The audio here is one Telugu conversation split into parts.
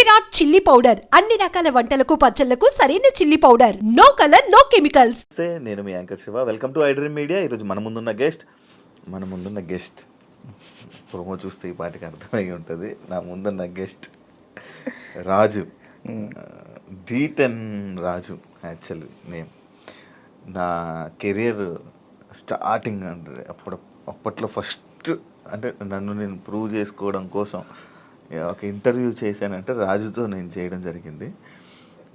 విరాట్ చిల్లీ పౌడర్ అన్ని రకాల వంటలకు పచ్చళ్లకు సరైన chilli powder. No colour no chemicals. నేను మీ anchor Shiva. Welcome to iDream Media. ఈరోజు మన ముందున్న గెస్ట్ ప్రోమో చూస్తే ఈ పాటికి అర్థమై ఉంటుంది. నా ముందున్న గెస్ట్ రాజు, D10 రాజు యాక్చువల్లీ నేమ్. నా కెరియర్ స్టార్టింగ్ అంటే అప్పట్లో ఫస్ట్ అంటే నన్ను నేను ప్రూవ్ చేసుకోవడం కోసం ఒక ఇంటర్వ్యూ చేశానంటే రాజుతో నేను చేయడం జరిగింది.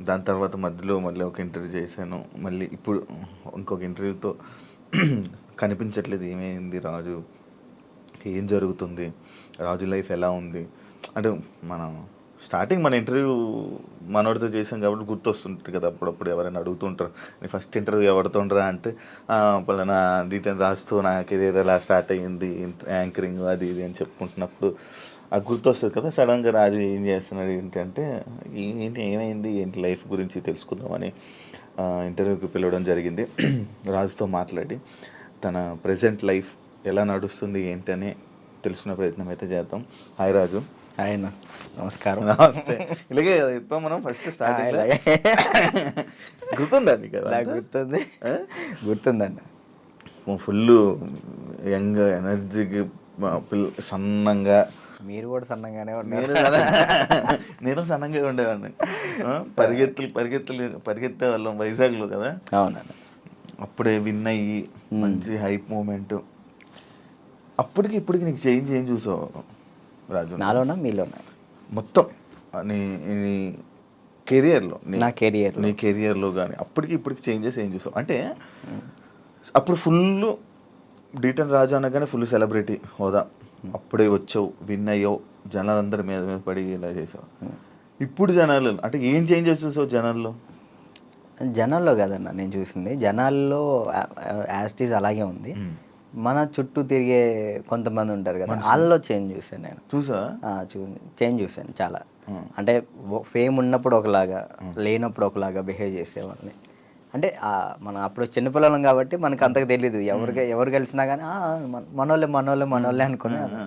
దాని తర్వాత మధ్యలో మళ్ళీ ఒక ఇంటర్వ్యూ చేశాను. మళ్ళీ ఇప్పుడు ఇంకొక ఇంటర్వ్యూతో కనిపించట్లేదు. ఏమైంది రాజు, ఏం జరుగుతుంది, రాజు లైఫ్ ఎలా ఉంది అంటే మనం స్టార్టింగ్ మన ఇంటర్వ్యూ మనోడితో చేసాం కాబట్టి గుర్తొస్తుంటుంది కదా. అప్పుడప్పుడు ఎవరైనా అడుగుతుంటారు, నీ ఫస్ట్ ఇంటర్వ్యూ ఎవరితోండ్రా అంటే పలానా D10 రాజుతో నా కెరీర్ ఎలా స్టార్ట్ అయ్యింది, యాంకరింగ్ అది ఇది అని చెప్పుకుంటున్నప్పుడు అది గుర్తొస్తుంది కదా. సడన్గా రాజు ఏం చేస్తున్నాడు ఏంటంటే ఏమైంది ఏంటి లైఫ్ గురించి తెలుసుకుందామని ఇంటర్వ్యూకి పిలవడం జరిగింది. రాజుతో మాట్లాడి తన ప్రజెంట్ లైఫ్ ఎలా నడుస్తుంది ఏంటని తెలుసుకునే ప్రయత్నం అయితే చేద్దాం. హాయ్ రాజు. హాయ్ అన్న, నమస్కారం. నమస్తే. ఇలాగే ఇప్పుడు మనం ఫస్ట్ స్టార్టింగ్ గుర్తుందండి కదా. గుర్తుందండి. ఫుల్ యంగ్ ఎనర్జీకి సన్నంగా. మీరు కూడా సన్నగానే నేను సన్నంగా ఉండేవాడిని. పరిగెత్తే వాళ్ళం వైజాగ్లో కదా. అవునండి. అప్పుడే విన్ అయ్యి మంచి హైప్ మూమెంట్. అప్పటికి ఇప్పటికి నీకు చేంజ్ ఏం చూసావు రాజు? నాలోనా మీలోనా? మొత్తం నీ కెరియర్లో, నీ కెరియర్లో కానీ అప్పటికి ఇప్పటికి చేంజెస్ ఏం చూసావు? అంటే అప్పుడు ఫుల్ D10 రాజు అనగానే ఫుల్ సెలబ్రిటీ హోదా. అప్పుడే వచ్చావు, విన్ అయ్యావు, జనాలందరి మీద పడి ఇలా చేసావు. ఇప్పుడు జనాలు అంటే ఏం చేంజెస్ చూసావు జనాల్లో కదన్న నేను చూసింది. జనాల్లో యాస్టీస్ అలాగే ఉంది. మన చుట్టూ తిరిగే కొంతమంది ఉంటారు కదా, వాళ్ళలో చేంజ్ చూసాను నేను. చేంజ్ చూసాను చాలా. అంటే ఫేమ్ ఉన్నప్పుడు ఒకలాగా, లేనప్పుడు ఒకలాగా బిహేవ్ చేసేవాళ్ళని. అంటే మనం అప్పుడు చిన్నపిల్లలం కాబట్టి మనకు అంతకు తెలీదు. ఎవరు కలిసినా కానీ మనోళ్ళే అనుకున్నాను.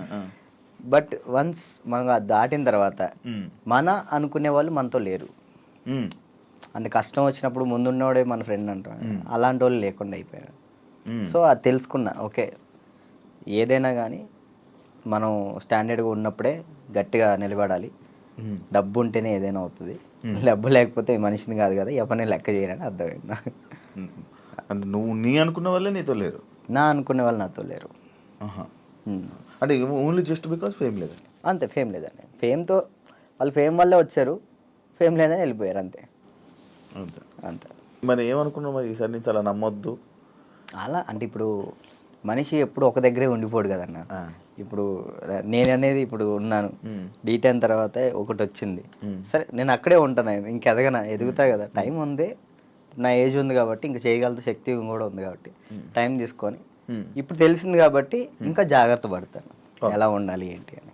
బట్ వన్స్ మనం దాటిన తర్వాత మన అనుకునే వాళ్ళు మనతో లేరు. అంటే కష్టం వచ్చినప్పుడు ముందున్నవాడే మన ఫ్రెండ్ అంటారు, అలాంటి వాళ్ళు లేకుండా అయిపోయారు. సో అది తెలుసుకున్నా, ఓకే ఏదైనా కానీ మనం స్టాండర్డ్గా ఉన్నప్పుడే గట్టిగా నిలబడాలి. డబ్బు ఉంటేనే ఏదైనా అవుతుంది, డబ్బు లేకపోతే మనిషిని కాదు కదా, ఎవరిని లెక్క చేయరని అర్థమైంది. అంటే నువ్వు నీ అనుకున్న వాళ్ళే నీతో లేరు, నా అనుకునే వాళ్ళు నాతో లేరు. అంటే ఓన్లీ జస్ట్ బికాస్ ఫేమ్ లేదు. అంతే, ఫేమ్ లేదని. ఫేమ్తో వాళ్ళు ఫేమ్ వల్లే వచ్చారు, ఫేమ్ లేదని వెళ్ళిపోయారు. అంతే అంతే. మరి ఏమనుకున్నావు మరి ఈసారి నుంచి అలా నమ్మొద్దు అలా? అంటే ఇప్పుడు మనిషి ఎప్పుడు ఒక దగ్గరే ఉండిపోడు కదన్న. ఇప్పుడు నేను అనేది ఇప్పుడు ఉన్నాను, D10 తర్వాత ఒకటి వచ్చింది, సరే నేను అక్కడే ఉంటాను, ఇంక ఎదుగుతా కదా. టైం ఉంది, నా ఏజ్ ఉంది కాబట్టి, ఇంకా చేయగలిగే శక్తి కూడా ఉంది కాబట్టి టైం తీసుకొని ఇప్పుడు తెలిసింది కాబట్టి ఇంకా జాగ్రత్త పడతాను ఎలా ఉండాలి ఏంటి అని.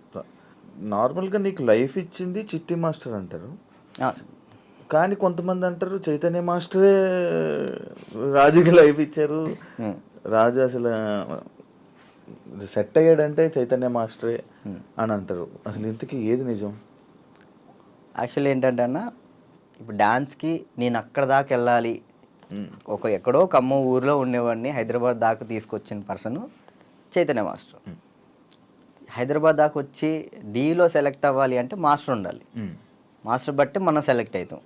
నార్మల్గా నీకు లైఫ్ ఇచ్చింది చిట్టి మాస్టర్ అంటారు, కానీ కొంతమంది అంటారు చైతన్య మాస్టరే రాజుకి లైఫ్ ఇచ్చారు, రాజు అసలు సెట్ అయ్యాడంటే చైతన్య మాస్టరే అని అంటారు. అసలు ఇంతకీ ఏది నిజం? యాక్చువల్లీ ఏంటంటే అన్న, ఇప్పుడు డాన్స్కి నేను అక్కడ దాకా వెళ్ళాలి, ఎక్కడో కమ్మ ఊర్లో ఉండేవాడిని హైదరాబాద్ దాకా తీసుకొచ్చిన పర్సన్ చైతన్య మాస్టర్. హైదరాబాద్ దాకా వచ్చి డీలో సెలెక్ట్ అవ్వాలి అంటే మాస్టర్ ఉండాలి. మాస్టర్ బట్టి మనం సెలెక్ట్ అవుతాం.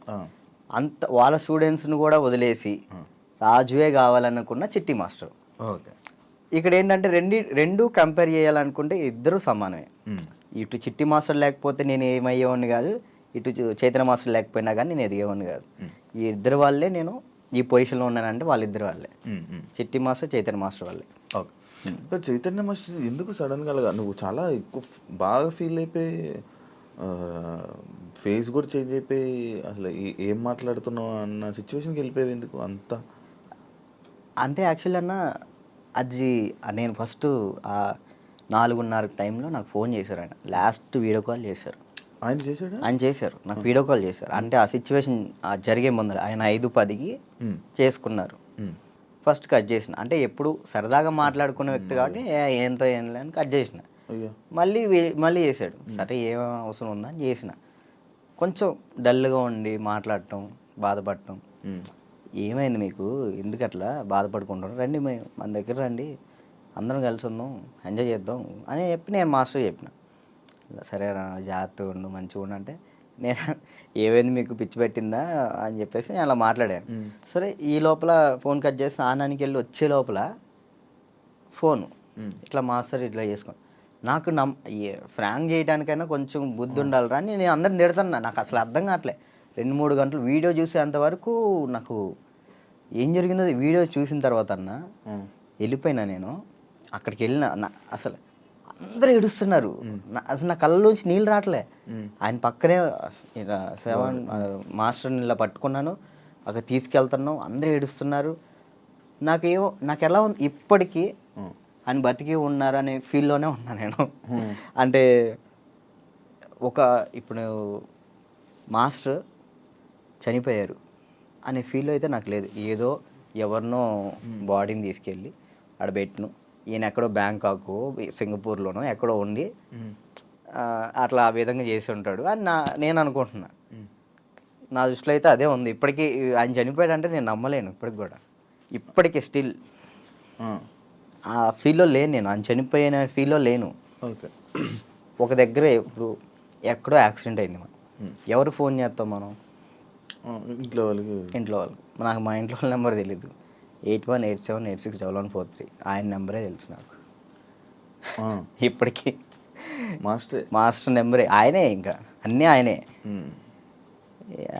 అంత వాళ్ళ స్టూడెంట్స్ని కూడా వదిలేసి రాజువే కావాలనుకున్న చిట్టి మాస్టర్. ఇక్కడ ఏంటంటే రెండు కంపేర్ చేయాలనుకుంటే ఇద్దరు సమానమే. ఇటు చిట్టి మాస్టర్ లేకపోతే నేను ఏమయ్యేవాడిని కాదు, ఇటు చైతన్య మాస్టర్ లేకపోయినా కానీ నేను ఎదిగేవాడిని కాదు. ఈ ఇద్దరు వాళ్ళే నేను ఈ పొజిషన్లో ఉన్నానంటే వాళ్ళిద్దరు వాళ్ళే, చిట్టి మాస్టర్ చైతన్య మాస్టర్ వాళ్ళే. చైతన్య మాస్టర్ ఎందుకు సడన్గా నువ్వు చాలా ఎక్కువ బాగా ఫీల్ అయిపోయి ఫేస్ కూడా చేంజ్ అయిపోయి అసలు ఏం మాట్లాడుతున్నావు అన్న సిచ్యువేషన్కి వెళ్ళిపోయావు ఎందుకు అంత? అంటే యాక్చువల్లీ అన్న, అది నేను ఫస్ట్ 4:30 టైంలో నాకు ఫోన్ చేశారు. ఆయన లాస్ట్ వీడియో కాల్ చేశారు. ఆయన చేశారు నాకు వీడియో కాల్ చేశారు. అంటే ఆ సిచ్యువేషన్ జరిగే ముందర ఆయన 5:10కి చేసుకున్నారు. ఫస్ట్ కట్ చేసిన, అంటే ఎప్పుడు సరదాగా మాట్లాడుకునే వ్యక్తి కాబట్టి ఏంతో ఏం లేని కట్ చేసిన. మళ్ళీ చేశాడు, సరే ఏం అవసరం ఉందని చేసిన. కొంచెం డల్గా ఉండి మాట్లాడటం, బాధపడటం. ఏమైంది మీకు, ఎందుకు అట్లా బాధపడుకుంటారు, రండి మన దగ్గర రండి, అందరం కలిసి ఉందాం, ఎంజాయ్ చేద్దాం అని చెప్పి నేను మాస్టర్ చెప్పిన. సరే రా, జాగ్రత్తగా ఉండు, మంచిగా ఉండు అంటే, నేను ఏమైంది మీకు, పిచ్చి పెట్టిందా అని చెప్పేసి నేను అలా మాట్లాడాను. సరే ఈ లోపల ఫోన్ కట్ చేసి స్నానానికి వెళ్ళి వచ్చే లోపల ఫోను ఇట్లా మాస్టర్ ఇట్లా చేసుకోండి. నాకు ఫ్రాంక్ చేయడానికైనా కొంచెం బుద్ధి ఉండాలిరా అని నేను అందరిని తిడుతున్నా. నాకు అసలు అర్థం కావట్లే. 2-3 గంటలు వీడియో చూసేంతవరకు నాకు ఏం జరిగిందో వీడియో చూసిన తర్వాత అన్న వెళ్ళిపోయినా. నేను అక్కడికి వెళ్ళిన, అసలు అందరూ ఏడుస్తున్నారు. అసలు నా కళ్ళలోంచి నీళ్ళు రావట్లే. ఆయన పక్కనే మాస్టర్ని ఇలా పట్టుకున్నాను, అక్కడ తీసుకెళ్తున్నాం, అందరూ ఏడుస్తున్నారు. నాకు ఎలా ఉంది ఇప్పటికీ, ఆయన బతికి ఉన్నారు అనే ఫీల్లోనే ఉన్నా నేను. అంటే ఇప్పుడు మాస్టర్ చనిపోయారు అనే ఫీల్ అయితే నాకు లేదు. ఏదో ఎవరినో బాడీని తీసుకెళ్ళి ఆడ పెట్టిను, ఈయన ఎక్కడో బ్యాంకాక్ సింగపూర్లోనో ఎక్కడో ఉండి అట్లా ఆ విధంగా చేసి ఉంటాడు అని నేను అనుకుంటున్నా. నా దృష్టిలో అయితే అదే ఉంది. ఇప్పటికీ ఆయన చనిపోయాడంటే నేను నమ్మలేను ఇప్పటికి కూడా. ఇప్పటికీ స్టిల్ ఆ ఫీల్లో లేను నేను, ఆయన చనిపోయిన ఫీల్లో లేను. ఓకే. ఒక దగ్గర ఇప్పుడు ఎక్కడో యాక్సిడెంట్ అయింది, మనం ఎవరు ఫోన్ చేస్తాం మనం? ఇంట్లో వాళ్ళు. నాకు మా ఇంట్లో వాళ్ళ నెంబర్ తెలీదు. 8187861143 ఆయన నెంబరే తెలుసు నాకు ఇప్పటికీ. మాస్టర్ నెంబరే ఆయనే, ఇంకా అన్నీ ఆయనే.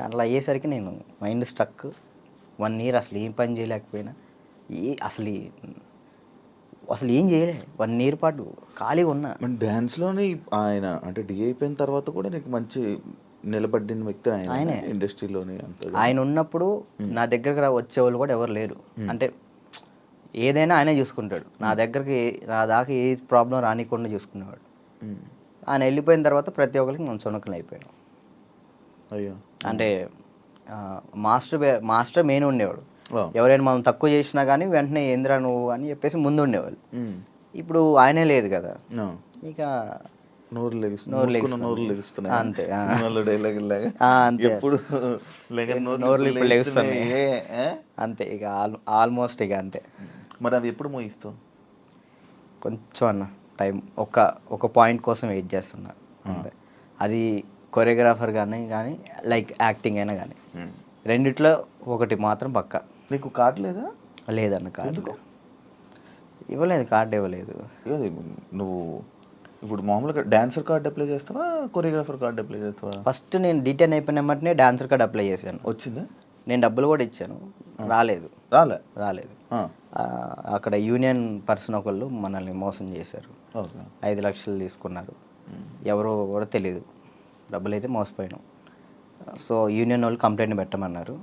అట్లా అయ్యేసరికి నేను మైండ్ స్ట్రక్. 1 year అసలు ఏం పని చేయలేకపోయినా, అసలు ఏం చేయలే. 1 year పాటు ఖాళీగా ఉన్నా. డ్యాన్స్లోనే ఆయన అంటే డి అయిపోయిన తర్వాత కూడా నీకు మంచి నిలబడిన వ్యక్తి ఆయనే ఇండస్ట్రీలోని. ఆయన ఉన్నప్పుడు నా దగ్గరకు వచ్చేవాళ్ళు కూడా ఎవరు లేరు. అంటే ఏదైనా ఆయనే చూసుకుంటాడు. నా దాకా ఏ ప్రాబ్లం రానికుండా చూసుకునేవాడు. ఆయన వెళ్ళిపోయిన తర్వాత ప్రతి ఒక్కరికి మనం చునకలు అయిపోయాం. అయ్యో. అంటే మాస్టర్ మెయిన్ ఉండేవాడు. ఎవరైనా మనం తక్కువ చేసినా కానీ వెంటనే ఏందిరా నువ్వు అని చెప్పేసి ముందు ఉండేవాళ్ళు. ఇప్పుడు ఆయనే లేదు కదా, ఇక నోరు లెగుస్తున్నాయి అంతే. అంతే ఇక ఆల్మోస్ట్ ఇక అంతే. మరి అవి ఎప్పుడు మోగిస్తావు? కొంచెం అన్న టైం, ఒక పాయింట్ కోసం వెయిట్ చేస్తున్నా అంతే. అది కొరియోగ్రాఫర్ కానీ లైక్ యాక్టింగ్ అయినా కానీ రెండిట్లో ఒకటి మాత్రం పక్కా. నీకు కార్డు లేదా? లేదన్న, కార్డు ఇవ్వలేదు. కార్డు ఇవ్వలేదు. నువ్వు ఇప్పుడు మామూలుగా డాన్సర్ కార్డు అప్లై చేస్తావా, కొరియోగ్రాఫర్ కార్డు అప్లై చేస్తావా? ఫస్ట్ నేను డీటెయిన్ అయిపోయిన వెంటనే డాన్సర్ కార్డు అప్లై చేశాను. వచ్చిందా? నేను డబ్బులు కూడా ఇచ్చాను, రాలేదు. అక్కడ యూనియన్ పర్సన్ ఒకళ్ళు మనల్ని మోసం చేశారు. 5 లక్షలు తీసుకున్నారు. ఎవరో కూడా తెలియదు. డబ్బులు అయితే మోసపోయినాం. సో యూనియన్ వాళ్ళు కంప్లైంట్ పెట్టమన్నారు.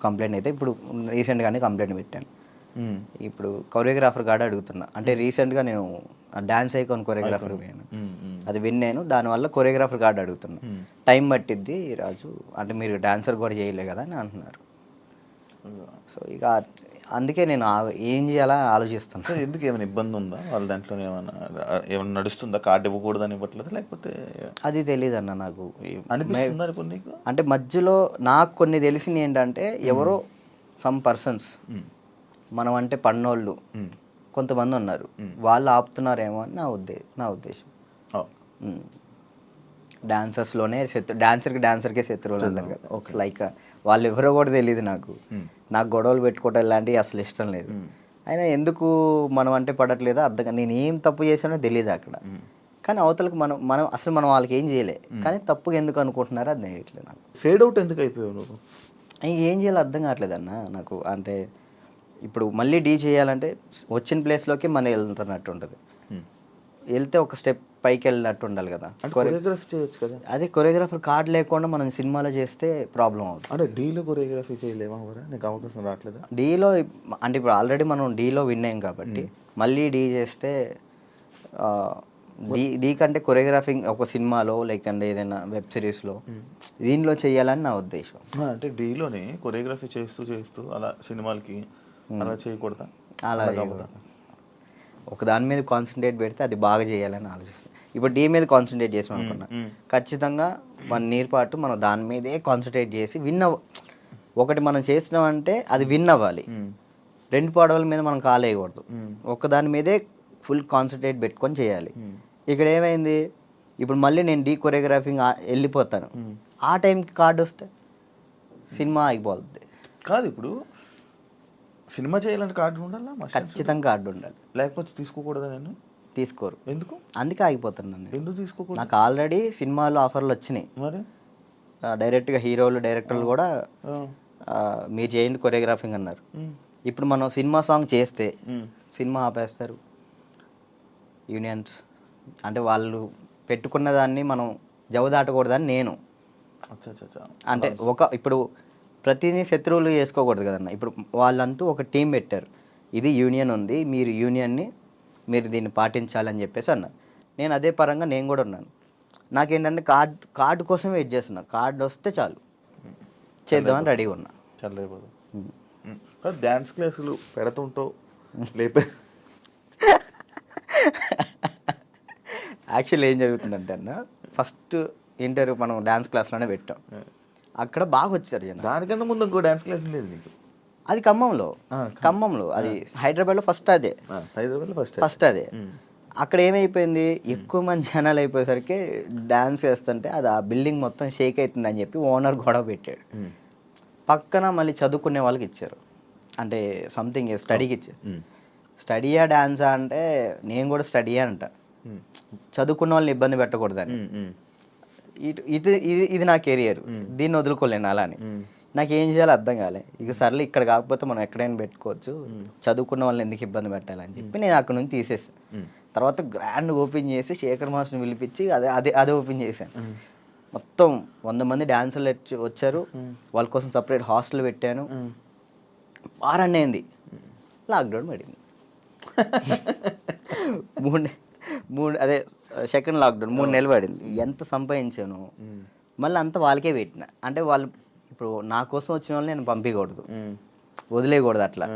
కంప్లైంట్ అయితే ఇప్పుడు రీసెంట్గానే కంప్లైంట్ పెట్టాను. ఇప్పుడు కొరియోగ్రాఫర్ కార్డు అడుగుతున్నా. అంటే రీసెంట్గా నేను డాన్స్ ఐకాన్ కొరియోగ్రాఫర్ పోయాను, అది విన్నాను. దానివల్ల కొరియోగ్రాఫర్ కార్డు అడుగుతున్నా. టైం పట్టిద్ది రాజు అంటే, మీరు డాన్సర్ కూడా చేయలే కదా అని అంటున్నారు. సో ఇక అందుకే నేను ఏం చేయాలా ఆలోచిస్తున్నాను. ఎందుకు ఏమైనా ఇబ్బంది ఉందా వాళ్ళ దాంట్లో? ఏమైనా నడుస్తుందా? కార్డు ఇవ్వకూడదని ఇవ్వట్లేదు లేకపోతే? అది తెలియదు అన్న నాకు. అనిపిస్తుంది అంటే మధ్యలో నాకు కొన్ని తెలిసింది ఏంటంటే, ఎవరో సమ్ పర్సన్స్ మనం అంటే పన్నోళ్ళు కొంతమంది ఉన్నారు, వాళ్ళు ఆపుతున్నారేమో అని నా ఉద్దేశం. డాన్సర్స్లోనే డాన్సర్కే శత్రువులు అన్నారు కదా. లైక్ వాళ్ళు ఎవరో కూడా తెలియదు నాకు గొడవలు పెట్టుకోవటం ఇలాంటివి అసలు ఇష్టం లేదు. అయినా ఎందుకు మనం అంటే పడట్లేదో అర్థం. నేను ఏం తప్పు చేశానో తెలియదు అక్కడ. కానీ అవతలకు మనం అసలు మనం వాళ్ళకి ఏం చేయలే, కానీ తప్పుగా ఎందుకు అనుకుంటున్నారో అది తెలియట్లేదు నాకు. ఫేడ్ అవుట్ ఎందుకు అయిపోయావు నువ్వు? ఏం చేయాలో అర్థం కావట్లేదు అన్న నాకు. అంటే ఇప్పుడు మళ్ళీ డీ చేయాలంటే వచ్చిన ప్లేస్లోకి మనం వెళ్తున్నట్టు ఉంటుంది. వెళ్తే ఒక స్టెప్ పైకి వెళ్ళినట్టు ఉండాలి కదా. కొరియోగ్రఫీ చేయొచ్చు కదా. అదే కొరియోగ్రాఫర్ కార్డు లేకుండా మనం సినిమాలో చేస్తే ప్రాబ్లం అవుతుంది. అంటే డీలో కొరియోగ్రఫీ చేయలేమా? నీకు అవకాశం రావట్లేదా డీలో? అంటే ఇప్పుడు ఆల్రెడీ మనం డీలో విన్ అయ్యాం కాబట్టి మళ్ళీ డీ చేస్తే డీ కంటే కొరియోగ్రాఫింగ్ ఒక సినిమాలో లేకంటే ఏదైనా వెబ్ సిరీస్లో దీనిలో చేయాలని నా ఉద్దేశం. అంటే డీలోనే కొరియోగ్రఫీ చేస్తూ అలా సినిమాలకి అలా చేయకూడదా? అలా ఒక దాని మీద కాన్సన్ట్రేట్ పెడితే అది బాగా చేయాలని ఆలోచిస్తాను. ఇప్పుడు డీ మీద కాన్సన్ట్రేట్ చేసాం అనుకున్నా, ఖచ్చితంగా 1 ఇయర్ పాటు మనం దాని మీదే కాన్సన్ట్రేట్ చేసి ఒకటి మనం చేసినామంటే అది విన్ అవ్వాలి. 2 పడవల మీద మనం కాలేయకూడదు, దాని మీదే ఫుల్ కాన్సన్ట్రేట్ పెట్టుకొని చేయాలి. ఇక్కడ ఏమైంది, ఇప్పుడు మళ్ళీ నేను డీ కొరియోగ్రాఫింగ్ వెళ్ళిపోతాను, ఆ టైంకి కార్డు వస్తే సినిమా అయిపోతుంది. కాదు ఇప్పుడు సినిమా చేయాలంటే కార్డు ఉండాలా? ఖచ్చితంగా కార్డు ఉండాలి, లేకపోతే తీసుకోకూడదా? నేను తీసుకోరు. ఎందుకు? అందుకే ఆగిపోతున్నాను. ఎందుకు తీసుకోకూడదు? నాకు ఆల్రెడీ సినిమాలు ఆఫర్లు వచ్చినాయి. మరి డైరెక్ట్గా హీరోలు డైరెక్టర్లు కూడా మీరు చేయండి కొరియోగ్రాఫింగ్ అన్నారు. ఇప్పుడు మనం సినిమా సాంగ్ చేస్తే సినిమా ఆపేస్తారు యూనియన్స్. అంటే వాళ్ళు పెట్టుకున్న దాన్ని మనం జవదాటకూడదని నేను. అంటే ఇప్పుడు ప్రతిదీ శత్రువులు చేసుకోకూడదు కదన్న. ఇప్పుడు వాళ్ళంటూ ఒక టీం పెట్టారు, ఇది యూనియన్ ఉంది, మీరు యూనియన్ని మీరు దీన్ని పాటించాలని చెప్పేసి అన్నారు. నేను అదే పరంగా నేను కూడా ఉన్నాను. నాకేంటంటే కార్డు కోసం వెయిట్ చేస్తున్నా, కార్డు వస్తే చాలు చేద్దామని రెడీగా ఉన్నా. చల్లైపోదు. డ్యాన్స్ క్లాసులు పెడుతుంటావు లేపే. యాక్చువల్లీ ఏం జరుగుతుందంటే అన్న, ఫస్ట్ ఇంటర్వ్యూ మనం డ్యాన్స్ క్లాస్లోనే పెట్టాం, అక్కడ బాగా వచ్చారు జనం. దానికన్నా ముందు ఇంకో డ్యాన్స్ క్లాస్ ఉండేది నీకు? అది ఖమ్మంలో అది హైదరాబాద్లో ఫస్ట్ అదే. హైదరాబాద్లో ఫస్ట్ అదే. అక్కడ ఏమైపోయింది, ఎక్కువ మంది జనాలు అయిపోయేసరికి డ్యాన్స్ వేస్తుంటే అది ఆ బిల్డింగ్ మొత్తం షేక్ అవుతుందని చెప్పి ఓనర్ గొడవ పెట్టాడు. పక్కన మళ్ళీ చదువుకునే వాళ్ళకి ఇచ్చారు, అంటే సంథింగ్ స్టడీకి ఇచ్చారు. స్టడీయా డ్యాన్సా అంటే నేను కూడా స్టడీయే అంట, చదువుకున్న వాళ్ళని ఇబ్బంది పెట్టకూడదని. ఇది నా కెరియర్, దీన్ని వదులుకోలేను అలానే. నాకు ఏం చేయాలో అర్థం కాలే. ఇక సర్లే ఇక్కడ కాకపోతే మనం ఎక్కడైనా పెట్టుకోవచ్చు, చదువుకున్న వాళ్ళని ఎందుకు ఇబ్బంది పెట్టాలని చెప్పి నేను అక్కడ నుంచి తీసేసాను. తర్వాత గ్రాండ్ ఓపెన్ చేసి శేఖర్ మాస్టర్ని పిలిపించి అదే ఓపెన్ చేశాను. మొత్తం 100 మంది డాన్సర్లు వచ్చారు, వాళ్ళ కోసం సపరేట్ హాస్టల్ పెట్టాను. వారాన్ని అయింది, లాక్డౌన్ పడింది. అదే సెకండ్ లాక్డౌన్ 3 నెలలు పడింది. ఎంత సంపాదించాను మళ్ళీ అంతా వాళ్ళకే పెట్టిన. అంటే వాళ్ళు ఇప్పుడు నా కోసం వచ్చిన వాళ్ళని నేను పంపించకూడదు, వదిలేయకూడదు. అట్లా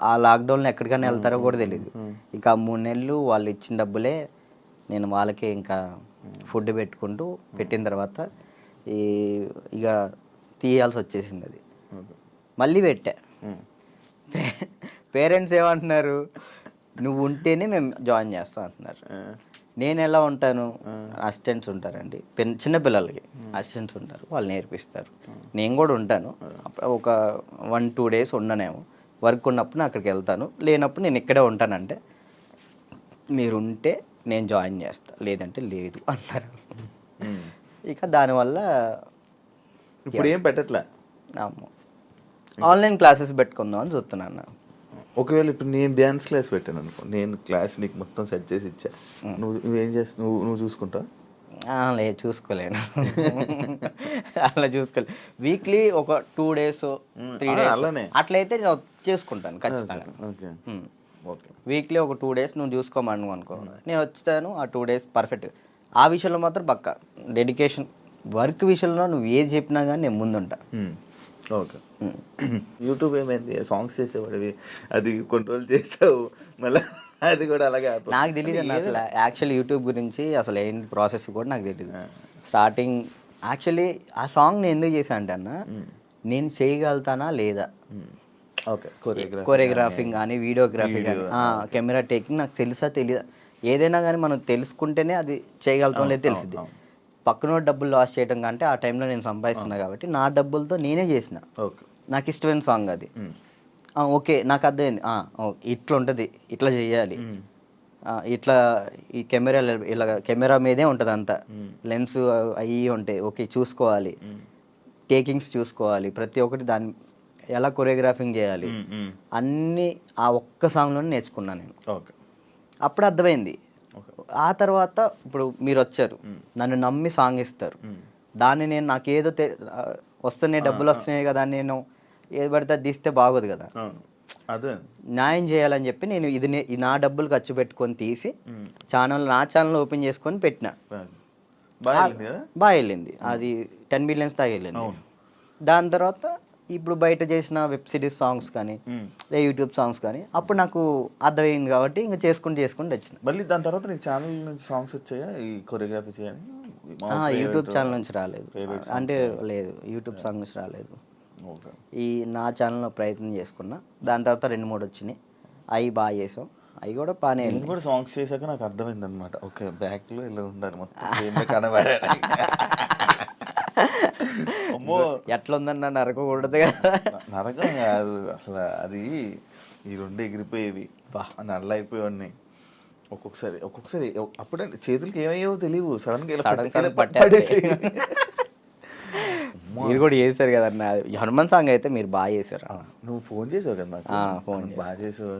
ఆ లాక్డౌన్లో ఎక్కడికైనా వెళ్తారో కూడా తెలియదు. ఇంకా 3 నెలలు వాళ్ళు ఇచ్చిన డబ్బులే నేను వాళ్ళకే ఇంకా ఫుడ్ పెట్టుకుంటూ పెట్టిన తర్వాత ఇక తీయాల్సి వచ్చేసింది. అది మళ్ళీ పెట్టా. పేరెంట్స్ ఏమంటున్నారు, నువ్వు ఉంటేనే మేము జాయిన్ చేస్తాం అంటున్నారు. నేను ఎలా ఉంటాను, అసిస్టెంట్స్ ఉంటారండి, చిన్నపిల్లలకి అసిస్టెంట్స్ ఉంటారు, వాళ్ళు నేర్పిస్తారు. నేను కూడా ఉంటాను, ఒక 1-2 డేస్ ఉండనేమో. వర్క్ ఉన్నప్పుడు నేను అక్కడికి వెళ్తాను, లేనప్పుడు నేను ఇక్కడే ఉంటానంటే మీరు ఉంటే నేను జాయిన్ చేస్తాను, లేదంటే లేదు అన్నారు. ఇక దానివల్ల ఇప్పుడు ఏం పెట్టట్లే, ఆన్లైన్ క్లాసెస్ పెట్టుకుందాం అని చూస్తున్నాను. ఒకవేళ ఇప్పుడు నేను డ్యాన్స్ క్లాస్ పెట్టాను అనుకో, నేను క్లాస్ నీకు మొత్తం సెట్ చేసి ఇచ్చా, నువ్వేం చేస్తావు? నువ్వు చూసుకుంటావు? లేదు, చూసుకోలేను. అలా చూసుకోలేదు. వీక్లీ ఒక 2 days 3 days అలానే అట్లయితే నేను చేసుకుంటాను ఖచ్చితంగా. వీక్లీ ఒక 2 days నువ్వు చూసుకోమను అనుకో, నేను వచ్చాను ఆ 2 days పర్ఫెక్ట్. ఆ విషయంలో మాత్రం పక్కా డెడికేషన్. వర్క్ విషయంలో నువ్వు ఏది చెప్పినా కానీ నేను ముందుంటా. ఓకే. యూట్యూబ్ ఏమైంది, సాంగ్స్ చేసేవాడివి, అది కంట్రోల్ చేసావు, మళ్ళీ అది కూడా అలాగే నాకు తెలియదు అన్న అసలు. యాక్చువల్లీ యూట్యూబ్ గురించి అసలు ఏంటి ప్రాసెస్ కూడా నాకు తెలియదు. స్టార్టింగ్ యాక్చువల్లీ ఆ సాంగ్ నేను ఎందుకు చేశాను అంటే అన్న, నేను చేయగలుగుతానా లేదా, ఓకే, కొరియోగ్రాఫింగ్ కానీ వీడియోగ్రఫీ కానీ కెమెరా టేకింగ్ నాకు తెలుసా తెలియదా, ఏదైనా కానీ మనం తెలుసుకుంటేనే అది చేయగలుగుతాం లేదు తెలిసింది. పక్కన డబ్బులు లాస్ చేయడం కంటే ఆ టైంలో నేను సంపాదిస్తున్నా కాబట్టి నా డబ్బులతో నేనే చేసిన. నాకు ఇష్టమైన సాంగ్ అది. ఓకే, నాకు అర్థమైంది, ఇట్లా ఉంటుంది, ఇట్లా చేయాలి, ఇట్లా ఈ కెమెరా మీదే ఉంటుంది అంతా, లెన్స్ అవి ఉంటాయి, ఓకే చూసుకోవాలి, టేకింగ్స్ చూసుకోవాలి, ప్రతి ఒక్కటి దాన్ని ఎలా కొరియోగ్రాఫింగ్ చేయాలి అన్నీ ఆ ఒక్క సాంగ్లోనే నేర్చుకున్నాను నేను. అప్పుడు అర్థమైంది. ఆ తర్వాత ఇప్పుడు మీరు వచ్చారు, నన్ను నమ్మి సాంగ్ ఇస్తారు, దాన్ని నేను నాకేదో వస్తున్నాయి డబ్బులు వస్తున్నాయి కదా, నేను ఏది పడితే అది తీస్తే బాగోదు కదా, న్యాయం చేయాలని చెప్పి నేను ఇది నా డబ్బులు ఖర్చు పెట్టుకొని తీసి నా ఛానల్ ఓపెన్ చేసుకొని పెట్టిన. బాగా వెళ్ళింది, అది 10 millions దాకా వెళ్ళింది. దాని తర్వాత ఇప్పుడు బయట చేసిన వెబ్ సిరీస్ సాంగ్స్ కానీ యూట్యూబ్ సాంగ్స్ కానీ అప్పుడు నాకు అర్థమైంది కాబట్టి ఇంకా చేసుకుంటూ వచ్చిన. మళ్ళీ దాని తర్వాత నీకు ఛానల్ నుంచి సాంగ్స్ వచ్చాయా ఈ కొరియోగ్రఫీ చేయని? యూట్యూబ్ ఛానల్ నుంచి రాలేదు, అంటే లేదు, యూట్యూబ్ సాంగ్ నుంచి రాలేదు. ఈ నా ఛానల్లో ప్రయత్నం చేసుకున్నా, దాని తర్వాత 2-3 వచ్చినాయి, అవి బాగా చేసాం, అవి కూడా బాగానే. నేను కూడా సాంగ్స్ చేశాక నాకు అర్థమైంది అనమాట, ఓకే బ్యాక్లో ఇలా ఉండాలి మొత్తం కనబడే. అమ్మో ఎట్లా ఉందన్న నరకకూడదు కదా. నరకం కాదు అసలు, అది ఈ 2 ఎగిరిపోయేవి నల్ల అయిపోయి ఒక్కొక్కసారి అప్పుడే చేతులకి ఏమయ్యేవో తెలియవు, సడన్ పట్టేసి. మీరు కూడా చేశారు కదన్న హనుమాన్ సాంగ్, అయితే మీరు బాగా చేశారు. నువ్వు ఫోన్ చేసావు కదా నాకు, ఫోన్ బాగా చేసావు,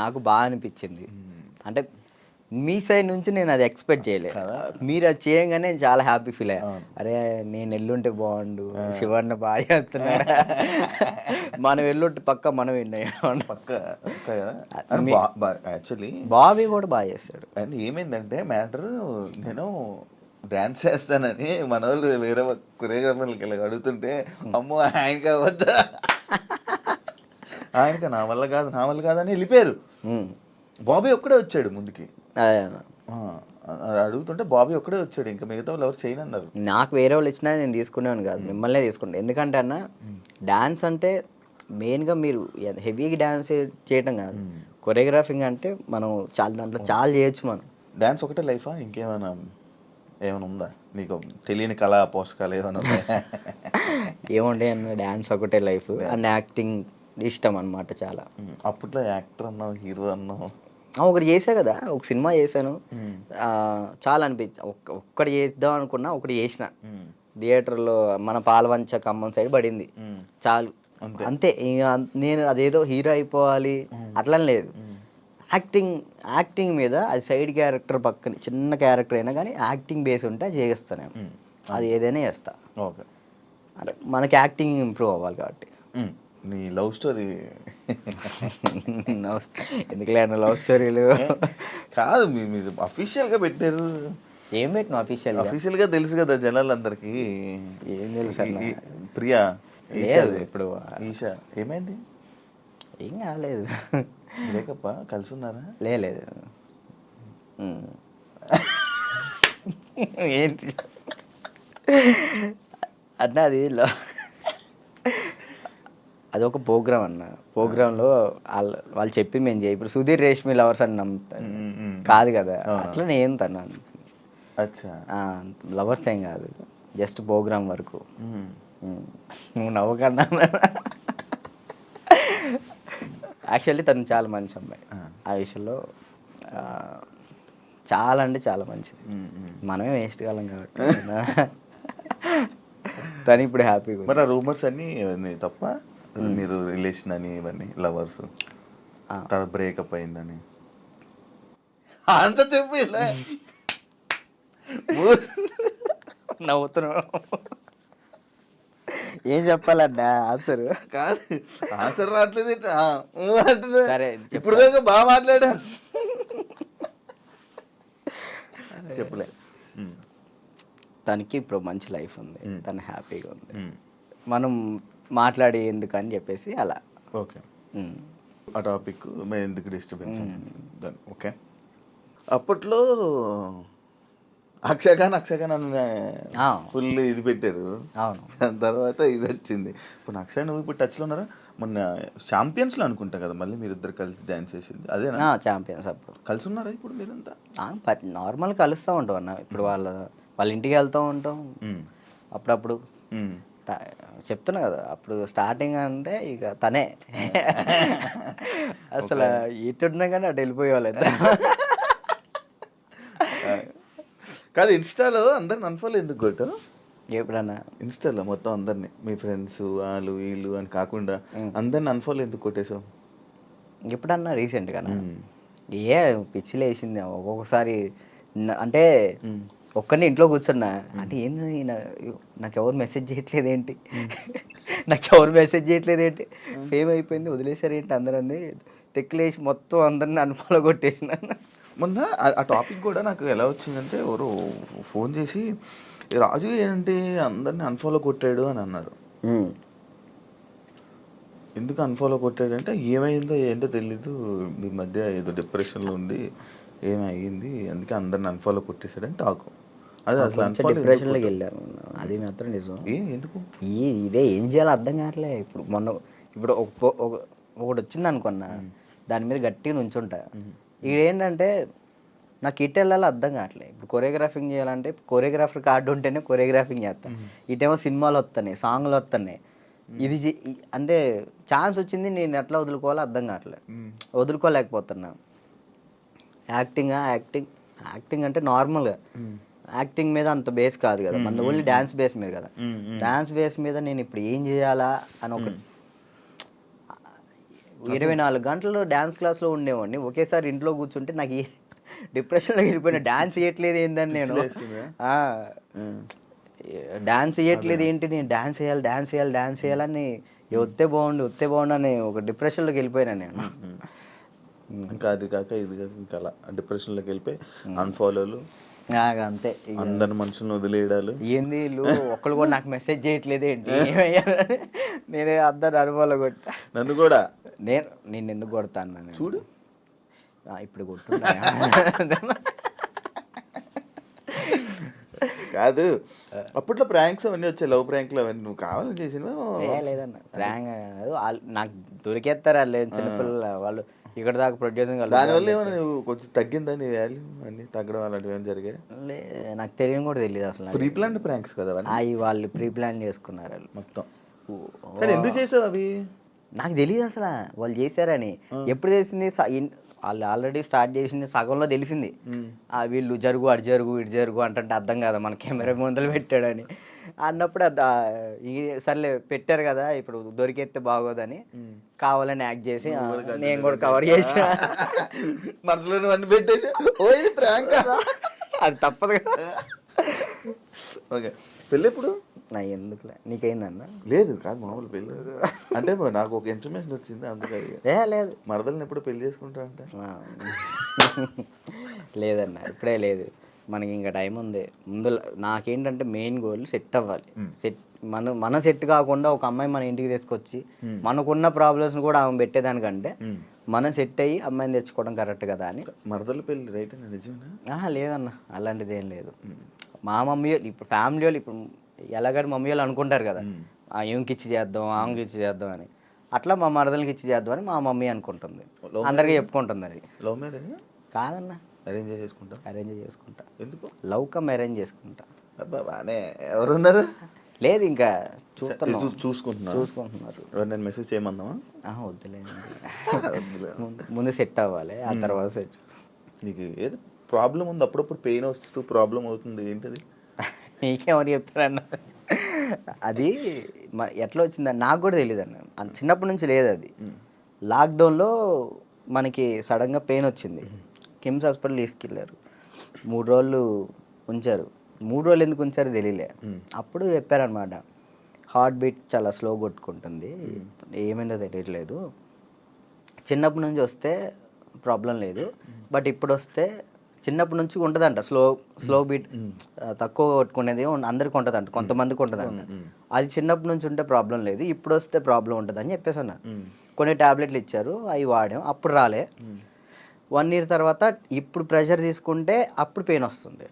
నాకు బాగా అనిపించింది. అంటే మీ సైడ్ నుంచి నేను అది ఎక్స్పెక్ట్ చేయలేదు, మీరు అది చేయగానే చాలా హ్యాపీ ఫీల్ అయ్యా. అరే నేను ఎల్లుంటే బాగుండు, శివన్న బాగా చేస్తున్నాడు, మనం ఎల్లుంటే పక్క మనం విన్నాం పక్క. యాక్చువల్లీ బాబీ కూడా బాగా చేస్తాడు. అండ్ ఏమైందంటే మ్యాటర్, నేను డాన్స్ చేస్తానని మన వాళ్ళు వేరే కొరియోగ్రాఫర్లకి ఇలా అడుగుతుంటే, అమ్మో ఆయనకి వద్దా, ఆయనకి నా వల్ల కాదని వెళ్ళిపోయారు. బాబీ ఒక్కడే వచ్చాడు ముందుకి, అడుగుతుంటే బాబీ ఒక్కడే వచ్చాడు, ఇంకా మిగతా వాళ్ళు ఎవరు చేయను అన్నారు. నాకు వేరే వాళ్ళు ఇచ్చినా నేను తీసుకునేవాను కాదు, మిమ్మల్నే తీసుకుంటాను. ఎందుకంటే అన్న డాన్స్ అంటే మెయిన్గా మీరు హెవీగా డాన్స్ చేయటం కాదు, కొరియోగ్రాఫింగ్ అంటే మనం దాంట్లో చాలా చేయొచ్చు. మనం డాన్స్ ఒకటే లైఫా, ఇంకేమైనా ఉందా నీకు తెలియని కళా పోషకాలు ఏమైనా ఉన్నాయా? ఏముండే అన్న, డాన్స్ ఒకటే లైఫ్ అండ్ యాక్టింగ్ ఇష్టం అనమాట చాలా. అప్పట్లో యాక్టర్ అన్నావు, హీరో అన్నావు, ఒకటి చేసా కదా, ఒక సినిమా చేశాను, చాలా అనిపించి ఒక్కటి చేద్దాం అనుకున్నా, ఒకటి చేసిన థియేటర్లో మన పాలవంచ ఖమ్మం సైడ్ పడింది, చాలు అంతే. ఇంకా నేను అదేదో హీరో అయిపోవాలి అట్లా లేదు, యాక్టింగ్ మీద అది సైడ్ క్యారెక్టర్ పక్కన చిన్న క్యారెక్టర్ అయినా కానీ యాక్టింగ్ బేస్ ఉంటే అది చేస్తాను, అది ఏదైనా చేస్తా. ఓకే, అంటే మనకి యాక్టింగ్ ఇంప్రూవ్ అవ్వాలి కాబట్టి. నీ లవ్ స్టోరీ ఎందుకులే అన్న లవ్ స్టోరీలు కాదు, మీరు అఫీషియల్గా పెట్టారు. ఏం పెట్టిన అఫీషియల్గా తెలుసు కదా జనాలందరికీ. ఏం తెలుసు అన్న, ప్రియా ఇప్పుడు ఈషా ఏమైంది? ఏం కాలేదు, బ్రేకప్ కలిసి ఉన్నారా? లేదు ఏంటి అన్న, అది ఒక ప్రోగ్రామ్ అన్న, ప్రోగ్రాంలో వాళ్ళు చెప్పి మేము చేయి, ఇప్పుడు సుధీర్ రేష్మి లవర్స్ అని నమ్ముతారు కాదు కదా, అట్లా నేను తను లవర్స్ ఏం కాదు, జస్ట్ ప్రోగ్రామ్ వరకు. నువ్వు నవ్వకన్నా, యాక్చువల్లీ తను చాలా మంచి అమ్మాయి, ఆ విషయంలో చాలా అంటే చాలా మంచిది, మనమే వేస్ట్ కాలం కాబట్టి. తను ఇప్పుడు హ్యాపీగా. మరి ఆ రూమర్స్ అన్నీ తప్ప, మీరు రిలేషన్ అని ఇవన్నీ లవర్స్ తర్వాత బ్రేకప్ అయిందని అంత చెప్పి నవ్వుతున్నావు, ఏం చెప్పాలన్నా ఆన్సర్ కాదు, ఆన్సర్ రావట్లేదు. సరే ఇప్పుడు దాకా బాగా మాట్లాడా, చెప్పలే. తనకి ఇప్పుడు మంచి లైఫ్ ఉంది, తను హ్యాపీగా ఉంది, మనం మాట్లాడి ఎందుకని చెప్పేసి అలా. ఓకే, ఆ టాపిక్ మేము ఎందుకు డిస్టర్బెన్స్. ఓకే, అప్పట్లో అక్షయ్ ఖాన్ ఫుల్ ఇది పెట్టారు, అవును, దాని తర్వాత ఇది వచ్చింది. ఇప్పుడు అక్షయ్ నువ్వు ఇప్పుడు టచ్లో ఉన్నారా? మొన్న ఛాంపియన్స్లో అనుకుంటా కదా మళ్ళీ మీరిద్దరు కలిసి డ్యాన్స్ చేసింది, అదేనా? ఛాంపియన్స్ అప్పుడు కలిసి ఉన్నారా ఇప్పుడు మీరంతా? నార్మల్ కలుస్తూ ఉంటాం అన్న, ఇప్పుడు వాళ్ళ ఇంటికి వెళ్తూ ఉంటాం అప్పుడప్పుడు. చెప్తున్నా కదా, అప్పుడు స్టార్టింగ్ అంటే ఇక తనే అసలు ఎటున్నా కానీ అటు వెళ్ళిపోయేవాళ్ళు. కాదు, ఇన్స్టాలో అందరిని అన్ఫాలో ఎందుకు కొట్టావు? ఎప్పుడన్నా ఇన్స్టాలో మొత్తం అందరినీ, మీ ఫ్రెండ్స్ వాళ్ళు వీళ్ళు అని కాకుండా అందరిని అన్ఫాలో ఎందుకు కొట్టేసావు? ఎప్పుడన్నా రీసెంట్గా ఏ పిచ్చిలు వేసింది ఒక్కొక్కసారి. అంటే ఒక్కరిని ఇంట్లో కూర్చున్నా అంటే ఏంది, నాకు ఎవరు మెసేజ్ చేయట్లేదు ఏంటి, ఫేమ్ అయిపోయింది వదిలేసారు ఏంటి అందరని తెక్కులేసి మొత్తం అందరిని అన్ఫాలో కొట్టేసిన. మొన్న ఆ టాపిక్ కూడా నాకు ఎలా వచ్చిందంటే, ఎవరు ఫోన్ చేసి రాజు ఏంటి అందరిని అన్ఫాలో కొట్టాడు అని అన్నారు. ఎందుకు అన్ఫాలో కొట్టాడంటే ఏమైందో ఏంటో తెలీదు, ఈ మధ్య ఏదో డిప్రెషన్లో ఉండి ఏమైంది అందుకే అందరిని అన్ఫాలో కొట్టేశాడని టాకు. అదే అసలు అన్ఫాలో డిప్రెషన్లోకి వెళ్ళాను, అది మాత్రం నిజం. ఎందుకు ఇదే ఏం చేయాలో అర్థం కావట్లే. ఇప్పుడు ఒకటి వచ్చింది అనుకున్నా, దాని మీద గట్టిగా నుంచుంటా. ఇక్కడ ఏంటంటే నాకు ఇటు వెళ్ళాలో అర్థం కావట్లేదు. ఇప్పుడు కొరియోగ్రాఫింగ్ చేయాలంటే కొరియోగ్రాఫర్ కార్డు ఉంటేనే కొరియోగ్రాఫింగ్ చేస్తాను. ఇటేమో సినిమాలు వస్తున్నాయి, సాంగ్లు వస్తున్నాయి. అంటే ఛాన్స్ వచ్చింది, నేను ఎట్లా వదులుకోవాలో అర్థం కావట్లేదు, వదులుకోలేకపోతున్నా. యాక్టింగ్ అంటే నార్మల్గా యాక్టింగ్ మీద అంత బేస్ కాదు కదా, మన ఓన్లీ డ్యాన్స్ బేస్ మీద కదా. డ్యాన్స్ బేస్ మీద నేను ఇప్పుడు ఏం చేయాలా అని ఒక 24 గంటలు డ్యాన్స్ క్లాస్లో ఉండేవాడిని. ఒకేసారి ఇంట్లో కూర్చుంటే నాకు డిప్రెషన్లో వెళ్ళిపోయినా. డ్యాన్స్ చేయట్లేదు ఏంటని నేను డాన్స్ చేయట్లేదు ఏంటి, నేను డాన్స్ చేయాలని వస్తే బాగుండు అని ఒక డిప్రెషన్లోకి వెళ్ళిపోయినా నేను. ఇంకా అది కాక ఇది కాక ఇంకా అలా డిప్రెషన్లోకి వెళ్ళిపోయి అన్ఫాలోలు, అంతే. అందరి మనుషులను వదిలేయడాలు. ఏంది వీళ్ళు ఒక్కళ్ళు కూడా నాకు మెసేజ్ చేయట్లేదు ఏంటి, నేనే అందరు అనుభవాలు కొట్టా. నన్ను కూడా నేను ఎందుకు కొడతాను చూడు, ఇప్పుడు కొట్టున్నా. కాదు అప్పట్లో ప్రాంక్స్ అవన్నీ వచ్చాయి, లవ్ ప్రాంక్లు అవన్నీ నువ్వు కావాలని చేసినవా? లేదన్న ప్రాంక్ నాకు దొరికేస్తారు వాళ్ళు, చిన్నపిల్లలు వాళ్ళు ఇక్కడ దాకా ప్రొడ్యూసింగ్. దానివల్ల ఏమైనా నువ్వు కొంచెం తగ్గిందా నీ వాల్యూ అన్నీ తగ్గడం అలాంటివి ఏమైనా జరిగాయి? నాకు తెలియని కూడా తెలియదు అసలు. ప్రీ ప్లాన్ ప్రాంక్స్ కదా అవి వాళ్ళు ప్రీ ప్లాన్ చేసుకున్నారు వాళ్ళు మొత్తం. కానీ ఎందుకు చేసావు అవి? నాకు తెలియదు అసలు వాళ్ళు చేశారని. ఎప్పుడు తెలిసింది, వాళ్ళు ఆల్రెడీ స్టార్ట్ చేసింది సగంలో తెలిసింది. వీళ్ళు అటు జరుగు ఇటు జరుగు అంటే అర్థం కదా, మన కెమెరా ముందలు పెట్టాడని అన్నప్పుడు సర్లే పెట్టారు కదా ఇప్పుడు దొరికేస్తే బాగోదని కావాలని యాక్ట్ చేసి నేను కూడా కవర్ చేసిన. మనసులో అన్ని పెట్టేసి అది తప్పదు కదా. ఓకే, పెళ్ళి ఎప్పుడు? నా ఎందుకులే, నీకైందన్న? లేదు కాదు, మామూలు పెళ్ళి అంటే నాకు ఒక ఇన్ఫర్మేషన్ వచ్చింది అందుకే. లేదు, మరదల్ని ఎప్పుడు పెళ్లి చేసుకుంటా అంటే? లేదన్న ఇప్పుడే లేదు, మనకి ఇంకా టైం ఉంది. ముందు నాకేంటంటే మెయిన్ గోల్ సెట్ అవ్వాలి. మనం సెట్ కాకుండా ఒక అమ్మాయి మన ఇంటికి తీసుకొచ్చి మనకున్న ప్రాబ్లమ్స్ కూడా ఆమె పెట్టేదానికంటే మనం సెట్ అయ్యి అమ్మాయిని తెచ్చుకోవడం కరెక్ట్ కదా అని. మరదల పెళ్ళి రైట్ అని నిజమేనా? లేదన్న అలాంటిది ఏం లేదు. మా మమ్మీ ఇప్పుడు ఫ్యామిలీ వాళ్ళు ఇప్పుడు ఎలాగని మమ్మీ వాళ్ళు అనుకుంటారు కదా, ఏమికి ఇచ్చి చేద్దాం ఆమెకి ఇచ్చి చేద్దాం అని. అట్లా మా మరదలకి ఇచ్చి చేద్దామని మా మమ్మీ అనుకుంటుంది, అందరికీ చెప్పుకుంటుంది. అది లవ్ మ్యారేజ్ కాదన్న, అరేంజ్ చేసుకుంటా. ఎందుకు? లవ్ కమ్ అరేంజ్ చేసుకుంటా. బానే ఎవరున్నారు? లేదు ఇంకా చూసుకుంటున్నారు. నేను మెసేజ్ చేయమందామా? వద్దులేదు, ముందు సెట్ అవ్వాలి, ఆ తర్వాత సెట్. నీకు ఏదో ప్రాబ్లం ఉంది, అప్పుడప్పుడు పెయిన్ వస్తూ ప్రాబ్లం అవుతుంది, ఏంటది? నీకేమని చెప్తారన్న? అది ఎట్లా వచ్చిందని నాకు కూడా తెలియదు అన్న, చిన్నప్పటి నుంచి లేదు అది. లాక్డౌన్లో మనకి సడన్గా పెయిన్ వచ్చింది, కిమ్స్ హాస్పిటల్ తీసుకెళ్ళారు, 3 రోజులు ఉంచారు. 3 రోజులు ఎందుకు ఉంచారో తెలియలే. అప్పుడు చెప్పారనమాట, హార్ట్ బీట్ చాలా స్లో కొట్టుకుంటుంది, ఏమైందో తెలియట్లేదు, చిన్నప్పటి నుంచి వస్తే ప్రాబ్లం లేదు, బట్ ఇప్పుడు వస్తే చిన్నప్పటి నుంచి ఉంటుందంట స్లో బీట్, తక్కువ కొట్టుకునేది అందరికి ఉంటుందంట, కొంతమందికి ఉంటుందంట. అది చిన్నప్పటి నుంచి ఉంటే ప్రాబ్లం లేదు, ఇప్పుడు వస్తే ప్రాబ్లం ఉంటుంది అని చెప్పేసి అన్న. కొన్ని ట్యాబ్లెట్లు ఇచ్చారు, అవి వాడాం, అప్పుడు రాలే. 1 year తర్వాత ఇప్పుడు ప్రెషర్ తీసుకుంటే అప్పుడు పెయిన్ వస్తుంది.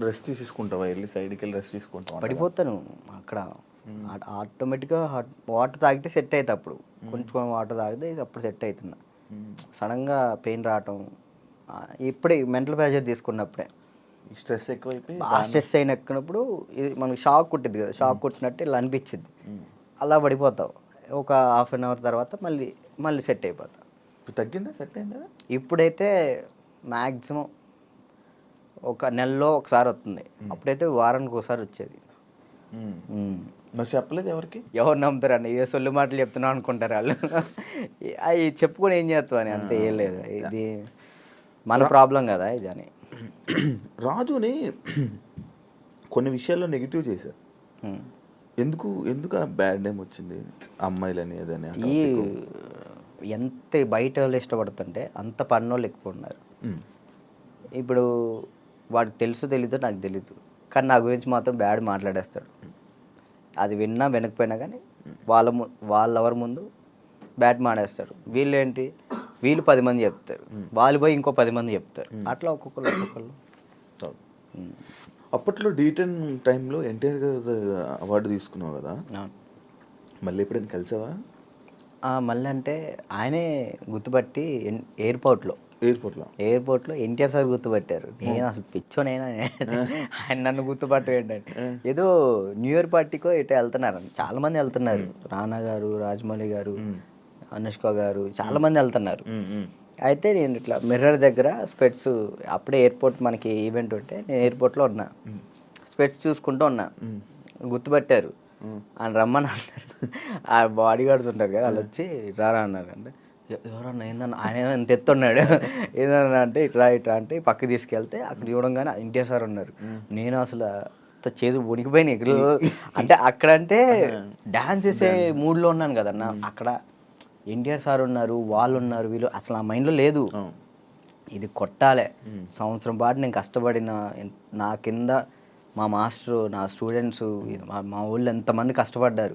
రెస్ట్ తీసుకుంటావా? వెళ్ళి సైడ్కి వెళ్ళి రెస్ట్ తీసుకుంటావా? పడిపోతాను అక్కడ, ఆటోమేటిక్గా వాటర్ తాగితే సెట్ అవుతుంది. అప్పుడు కొంచెం వాటర్ తాగితే అప్పుడు సెట్ అవుతున్నా. సడన్గా పెయిన్ రావటం ఇప్పుడే మెంటల్ ప్రెషర్ తీసుకున్నప్పుడే, స్ట్రెస్ ఎక్కువైపోయి స్ట్రెస్ అయిన ఎక్కినప్పుడు ఇది మనకి షాక్ కొట్టింది కదా, షాక్ కొట్టినట్టు ఇలా అనిపించింది, అలా పడిపోతావు. ఒక 1/2 hour తర్వాత మళ్ళీ సెట్ అయిపోతావు. తగ్గిందా? సెట్ అయిందా? ఇప్పుడైతే మ్యాక్సిమం ఒక నెలలో ఒకసారి వస్తుంది, అప్పుడైతే వారానికి ఒకసారి వచ్చేది. మరి చెప్పలేదు ఎవరికి? ఎవరు నమ్ముతారు అన్న, ఏ సొల్లు మాటలు చెప్తున్నావు అనుకుంటారు వాళ్ళు. అవి చెప్పుకొని ఏం చేస్తావు అని, అంతే, ఏం లేదు, ఇది మన ప్రాబ్లం కదా ఇది అని. రాజుని కొన్ని విషయాల్లో నెగిటివ్ చేశారు, ఎందుకు ఆ బ్యాడ్ నేమ్ వచ్చింది అమ్మాయిలని ఏదని? ఎంత బయట వాళ్ళు ఇష్టపడుతుంటే అంత పన్నోళ్ళు ఎక్కువ ఉన్నారు. ఇప్పుడు వాడికి తెలీదో నాకు తెలీదు, కానీ నా గురించి మాత్రం బ్యాడ్ మాట్లాడేస్తాడు. అది విన్నా వినకపోయినా కానీ వాళ్ళెవరి ముందు బ్యాట్ మాడేస్తారు. వీళ్ళు ఏంటి, వీళ్ళు 10 మంది చెప్తారు, వాళ్ళు పోయి ఇంకో 10 మంది చెప్తారు, అట్లా ఒక్కొక్కళ్ళు. అప్పట్లో D10 టైంలో ఎన్టీఆర్ గారు అవార్డు తీసుకున్నావు కదా, మళ్ళీ ఎప్పుడైనా కలిసావా? మళ్ళీ అంటే ఆయనే గుర్తుపట్టి ఎయిర్పోర్ట్లో ఎన్టీఆర్ సార్ గుర్తుపట్టారు. నేను అసలు పిచ్చోనైనా ఆయన నన్ను గుర్తుపట్టు ఏంటంటే, ఏదో న్యూ ఇయర్ పార్టీకో ఎటో వెళ్తున్నారు, చాలా మంది వెళ్తున్నారు, రానా గారు, రాజమౌళి గారు, అనుష్క గారు, చాలా మంది వెళ్తున్నారు. అయితే నేను ఇట్లా మిర్రర్ దగ్గర స్పెట్స్, అప్పుడే ఎయిర్పోర్ట్ మనకి ఈవెంట్ ఉంటే నేను ఎయిర్పోర్ట్లో ఉన్నా, స్పెట్స్ చూసుకుంటూ ఉన్నా, గుర్తుపట్టారు. ఆయన రమ్మని అన్నారు. ఆ బాడీ గార్డ్స్ ఉంటారు కదా, వాళ్ళు వచ్చి రారా అన్నారు. అంటే ఎవరన్నా ఏందన్నా, ఆయన ఎంత ఎత్తున్నాడు, ఏదన్నా అంటే ఇట్లా అంటే పక్కకి తీసుకెళ్తే అక్కడ చూడంగానే ఎన్టీఆర్ సార్ ఉన్నారు. నేను అసలు చేదు వణికిపోయినాయి ఇక్కడ. అంటే అక్కడంటే డాన్స్ చేసే మూడ్లో ఉన్నాను కదన్న, అక్కడ ఎన్టీఆర్ సార్ ఉన్నారు, వాళ్ళు ఉన్నారు, వీళ్ళు అసలు ఆ మైండ్లో లేదు. ఇది కొట్టాలే, సంవత్సరం పాటు నేను కష్టపడిన, నా కింద మా మాస్టరు, నా స్టూడెంట్స్, మా ఊళ్ళో ఎంతమంది కష్టపడ్డారు,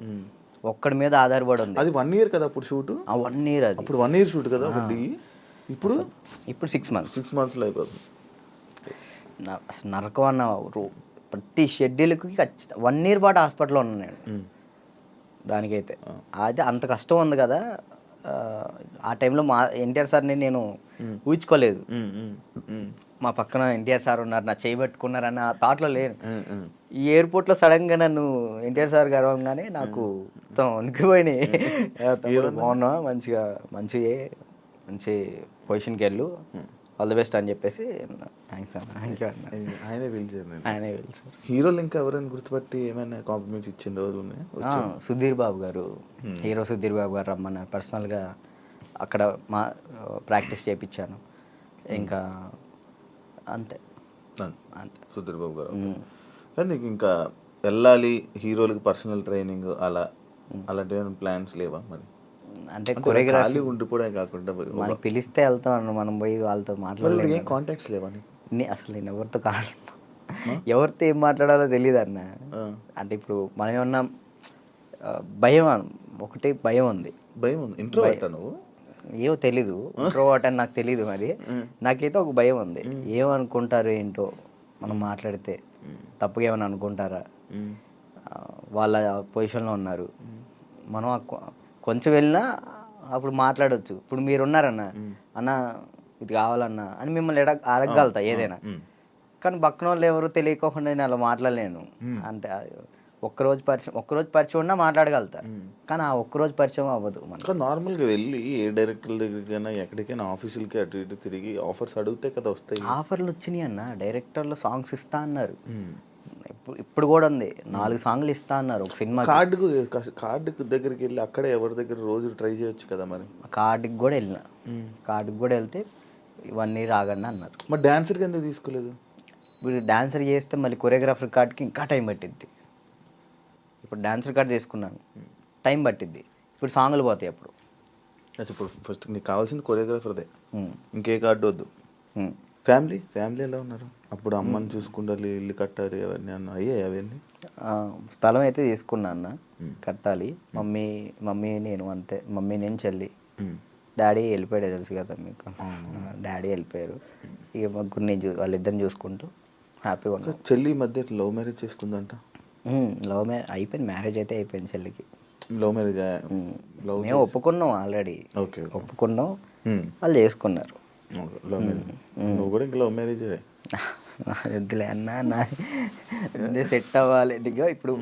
ఒక్కడి మీద ఆధారపడి ఉంది. అది 1 year కదా అప్పుడు షూట్? 1 year. అది అప్పుడు 1 year షూట్ కదా ఒకటి. ఇప్పుడు 6 months. 6 monthsలో అయిపోతుంది. అసలు నరకం అన్న, ప్రతి షెడ్యూల్కి 1 year పాటు హాస్పిటల్లో ఉన్నాను నేను. దానికైతే అయితే అంత కష్టం ఉంది కదా. ఆ టైంలో మా ఎన్టీఆర్ సార్ని నేను ఊహించుకోలేదు. మా పక్కన ఎన్టీఆర్ సార్ ఉన్నారు, నా చేయబెట్టుకున్నారన్న థాట్లో లేను. ఈ ఎయిర్పోర్ట్లో సడన్గా నన్ను ఎన్టీఆర్ సార్ గడవగానే నాకు మొత్తం వణికిపోయినాయి. బాగున్నా, మంచి పొజిషన్కి వెళ్ళు, ఆల్ ది బెస్ట్ అని చెప్పేసి థ్యాంక్స్ అన్న, థ్యాంక్ యూ అన్న. ఆయనే పిలిచారు. హీరోలు ఇంకా ఎవరైనా గుర్తుపట్టి ఏమైనా కాంప్లిమెంట్స్ ఇచ్చిన రోజు ఉన్నాయి? సుధీర్ బాబు గారు, హీరో సుధీర్ బాబు గారు రమ్మన్నారు పర్సనల్గా, అక్కడ మా ప్రాక్టీస్ చేయించాను. ఇంకా అంతే. సుధీర్ బాబు గారు. కానీ నీకు ఇంకా వెళ్ళాలి హీరోలకి పర్సనల్ ట్రైనింగ్ అలాంటి ప్లాన్స్ లేవా మరి? అంటే కొరియోగ్రఫీ ఉండిపోవడం కాకుండా మనకి పిలిస్తే వెళ్తాం అన్న, మనం పోయి వాళ్ళతో మాట్లాడలేదు. ఏం కాంటాక్ట్స్ లేవా? అసలు నేను ఎవరితో ఎవరితో ఏం మాట్లాడాలో తెలియదు అన్న. అంటే ఇప్పుడు మనం ఏమన్నా భయం, ఒకటే భయం ఉంది. ఇంట్రోవర్ట్ నువ్వు? ఏమో తెలీదు, ఇంట్రోవర్ట్ అని నాకు తెలీదు. మరి నాకైతే ఒక భయం ఉంది, ఏమనుకుంటారు ఏంటో, మనం మాట్లాడితే తప్పుగా ఏమైనా అనుకుంటారా, వాళ్ళ పొజిషన్లో ఉన్నారు, మనం కొంచెం వెళ్ళినా అప్పుడు మాట్లాడవచ్చు. ఇప్పుడు మీరున్నారన్న, అన్న ఇది కావాలన్నా అని మిమ్మల్ని అడగగలుగుతా ఏదైనా. కానీ పక్కన వాళ్ళు ఎవరు తెలియకోకుండా నేను అలా మాట్లాడలేను. అంటే ఒక్కరోజు పరిచయం ఉన్నా మాట్లాడగలుగుతా, కానీ ఆ ఒక్కరోజు పరిచయం అవ్వదు. మనకు నార్మల్గా వెళ్ళి ఏ డైరెక్టర్ దగ్గరికైనా ఎక్కడికైనా ఆఫీసులకి అటు ఇటు తిరిగి ఆఫర్స్ అడిగితే కదా వస్తాయి. ఆఫర్లు వచ్చినాయి అన్న, డైరెక్టర్లు సాంగ్స్ ఇస్తా అన్నారు. ఇప్పుడు కూడా ఉంది, 4 సాంగ్లు ఇస్తా అన్నారు ఒక సినిమా. కార్డుకు దగ్గరికి వెళ్ళి అక్కడే ఎవరి దగ్గర రోజు ట్రై చేయొచ్చు కదా మరి. కార్డుకి కూడా వెళ్ళిన, కార్డుకి కూడా వెళ్తే 1 year ఆగండి అన్నారు. మరి డాన్సర్కి ఎందుకు తీసుకోలేదు? ఇప్పుడు డాన్సర్ చేస్తే మళ్ళీ కొరియోగ్రాఫర్ కార్డ్కి ఇంకా టైం పట్టిద్ది. ఇప్పుడు డాన్సర్ కార్డ్ తీసుకున్నాను, టైం పట్టిద్ది. ఇప్పుడు సాంగ్లు పోతాయి అప్పుడు. ఇప్పుడు ఫస్ట్ నీకు కావాల్సింది కొరియోగ్రాఫర్దే, ఇంకే కార్డు వద్దు. ఫ్యామిలీ ఎలా ఉన్నారు? అప్పుడు అమ్మని చూసుకుంటారు, ఇల్లు కట్టాలి, అవన్నీ అయ్యాయి అవన్నీ? స్థలం అయితే తీసుకున్నా అన్న, కట్టాలి. మమ్మీ నేను అంతే, మమ్మీ నేను చెల్లి. డాడీ వెళ్ళిపోయాడు, తెలుసు కదా మీకు, డాడీ వెళ్ళిపోయారు. ఇక ముగ్గురు వాళ్ళిద్దరిని చూసుకుంటూ హ్యాపీగా ఉన్నాను. చెల్లి మధ్య లవ్ మ్యారేజ్ చేసుకుందంట? లవ్ మ్యారేజ్ అయిపోయింది, మ్యారేజ్ అయితే అయిపోయింది చెల్లికి. లవ్ మ్యారేజ్ మేము ఒప్పుకున్నాం ఆల్రెడీ, ఒప్పుకున్నాం, వాళ్ళు చేసుకున్నారు. నువ్వు కూడా ఇంకా లవ్ మ్యారేజ్ వద్దులే అన్న, సెట్ అవ్వాలి. ఇప్పుడు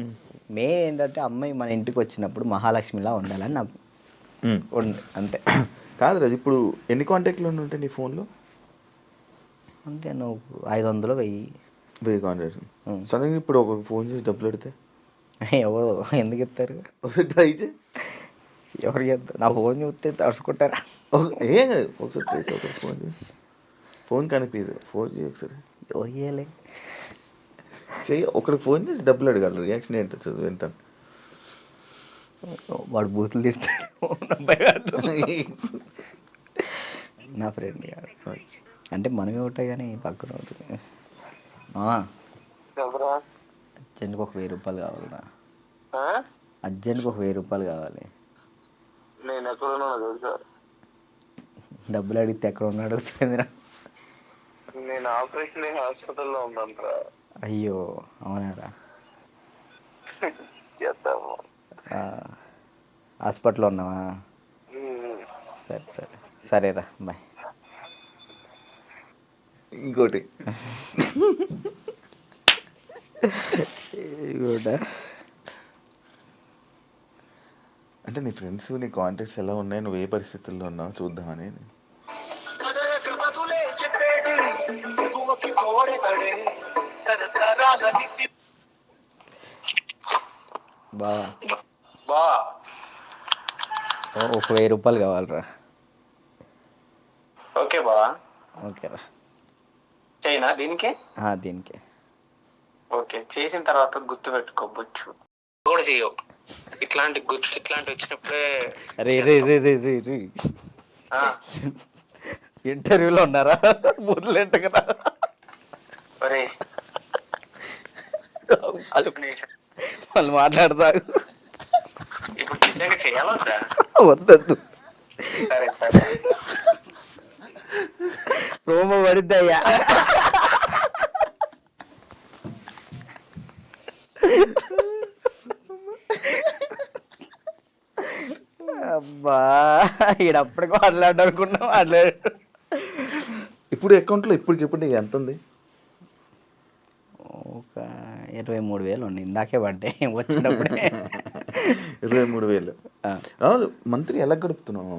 మెయిన్ ఏంటంటే అమ్మాయి మన ఇంటికి వచ్చినప్పుడు మహాలక్ష్మిలా ఉండాలని నాకు అంతే. కాదు రాజు, ఇప్పుడు ఎన్ని కాంటాక్ట్లు ఉంటాయి నీ ఫోన్లో? అంటే నువ్వు 500 1000 కాంటాక్ట్స్. సడన్గా ఇప్పుడు ఒక ఫోన్ చేసి డబ్బులు పెడితే ఎవరు ఎందుకు ఇస్తారు? ఒకసారి ట్రై చేయి. ఎవరు చేస్తారు? నా ఫోన్ చూస్తే తడుచుకుంటారా? ఏం కాదు, ఒకసారి ట్రై చేయి. ఒకసారి ఫోన్ కనిపించదు, ఫోన్ చేయి ఒకసారి. ఎవరు చేయాలి? చెయ్యి, ఒకరికి ఫోన్ చేసి డబ్బులు అడగాలి. రియాక్షన్ ఏంటో చదువు వింటాను. వాడు బూతులు తిడతాడు నా ఫ్రెండ్ గారు. అంటే మనమే ఉంటాయి కానీ పక్కన ఉంటుంది. అర్జెంట్కి ఒక 1000 రూపాయలు కావాలరా, అర్జెంట్కి ఒక 1000 రూపాయలు కావాలి. నేను ఎక్కడున్నానో తెలుసా? డబ్బులు అడిగితే ఎక్కడ ఉన్నాడు అడుగుతుందిరా. నేను ఆపరేషన్ హాస్పిటల్లో ఉన్నాను. అయ్యో అవునారా? చేద్దాము. హాస్పిటల్లో ఉన్నావా? సరే సరే సరేరా బాయ్. ఇంకోటి అంటే నీ ఫ్రెండ్స్ నీ కాంటాక్ట్స్ ఎలా ఉన్నాయి, నువ్వు ఏ పరిస్థితుల్లో ఉన్నావు చూద్దామని. బావా బా ఒక 1000 రూపాయలు కావాలరా. ఓకే బా, ఓకేరా. చైనా దీనికి దీనికే. ఓకే, చేసిన తర్వాత గుర్తు పెట్టుకోవచ్చు కూడా చేయవు. ఇట్లాంటి వచ్చినప్పుడే రే రే రే రే రే రే ఇంటర్వ్యూలో ఉన్నారా? మురళంట కదా. ఒరే వాళ్ళు మాట్లాడతారు. ఇప్పుడు నిజంగా చేయాలొద్దా? వద్దొద్దు, సరే సరే. ప్రోమో పడిద్దయ్యా. అబ్బా ఈడప్పటికి మాట్లాడు అనుకున్నా మాట్లాడు. ఇప్పుడు అకౌంట్లో ఇప్పటికిప్పుడు ఎంత ఉంది? ఒక 23,000 ఉంది. ఇందాకే పడ్డాయి వచ్చినప్పుడే. 23,000. మంత్లీ ఎలా గడుపుతున్నావు?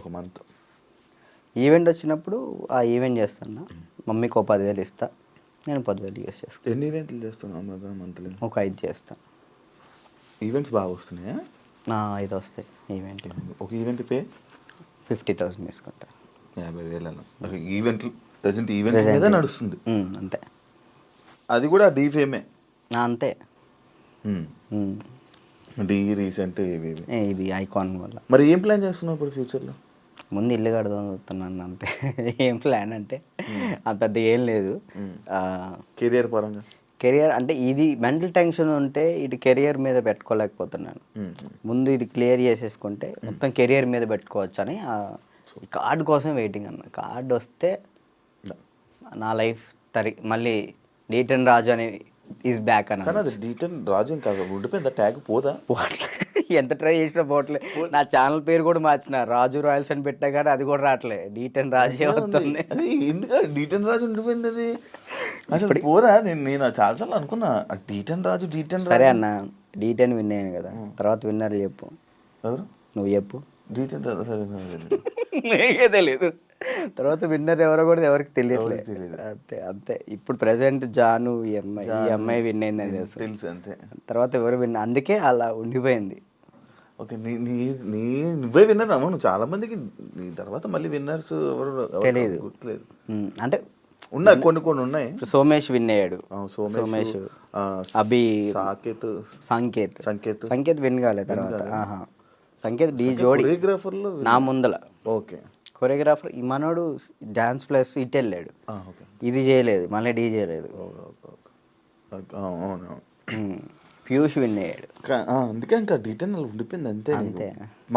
ఒక మంత్ ఈవెంట్ వచ్చినప్పుడు ఆ ఈవెంట్ చేస్తాను. మమ్మీకి ఒక 10,000 ఇస్తా, నేను 10,000 యూస్ చేస్తాను. ఎన్ని ఈవెంట్లు చేస్తున్నావు మంత్లీ? ఒక 5 చేస్తాను. ఈవెంట్స్ బాగా వస్తున్నాయా? 5 వస్తాయి ఈవెంట్. ఒక ఈవెంట్ పే 50,000 తీసుకుంటా. 50,000 ఈవెంట్లు ప్రజెంట్ ఈవెంట్ మీద నడుస్తుంది అంతే. అది కూడా డీఫేమే అంతే. డీ రీసెంట్ ఇది ఐకాన్ వల్ల. మరి ఏం ప్లాన్ చేస్తున్నావు ఇప్పుడు ఫ్యూచర్లో? ముందు ఇల్లు కడదాం చూస్తున్నాను అంతే. ఏం ప్లాన్ అంటే అంత పెద్ద ఏం లేదు. కెరియర్ పరంగా కెరియర్ అంటే ఇది మెంటల్ టెన్షన్ ఉంటే ఇటు కెరియర్ మీద పెట్టుకోలేకపోతున్నాను. ముందు ఇది క్లియర్ చేసేసుకుంటే మొత్తం కెరియర్ మీద పెట్టుకోవచ్చు అని కార్డు కోసం వెయిటింగ్ అన్న. కార్డు వస్తే నా లైఫ్ మళ్ళీ డీటన్ రాజు అని ఈజ్ బ్యాక్ అన్న. కానీ అది డీటన్ రాజు ఇంకా ఉండిపోయిందా? ట్యాగ్ పోదా? ఎంత ట్రై చేసినా పోవట్లే. నా ఛానల్ పేరు కూడా మార్చిన, రాజు రాయల్స్ అని పెట్టా కానీ అది కూడా రావట్లే. డీటన్ రాజే వస్తుంది. ఎందుకంటే డీటన్ రాజు ఉండిపోయింది. అది అసలు పోదా? నేను చాలాసార్లు అనుకున్నా డీటన్ రాజు. సరే అన్న, డీటెన్ విన్ అయ్యాను కదా, తర్వాత విన్నర్ చెప్పు. ఎవరు? నువ్వు చెప్పు. డీటెన్ నీకే తెలియదు. తర్వాత విన్నర్ ఎవరో కూడా ఎవరికి తెలియట్లేదు. అంతే అంతే. ఇప్పుడు ప్రెసెంట్ జాను ఈ అమ్మాయి విన్ అయిందని తెలుసు అంతే. తర్వాత ఎవరు విన్, అందుకే అలా ఉండిపోయింది. ఓకే, నువ్వే విన్నర్ అమ్మ. నువ్వు చాలా మందికి నీ తర్వాత మళ్ళీ విన్నర్స్ ఎవరు తెలియదు, గుర్తులేదు. అంటే ఉన్నాయి, కొన్ని ఉన్నాయి. సోమేష్ విన్ అయ్యాడు. సోమేష్, అభి, సంకేత్ విన్ కాలేదు. తర్వాత సంకేత్ డీ జోడి కొరియోగ్రాఫర్లో నా ముందల. ఓకే, కొరియోగ్రాఫర్ ఈ మనోడు డాన్స్ ప్లస్ ఇట్ వెళ్ళాడు. ఇది చేయలేదు, మళ్ళీ డీ చేయలేదు. పీయూష్ విన్ అయ్యాడు. అందుకే ఇంకా డీటెయిల్ ఉండిపోయింది అంతే. అంతే.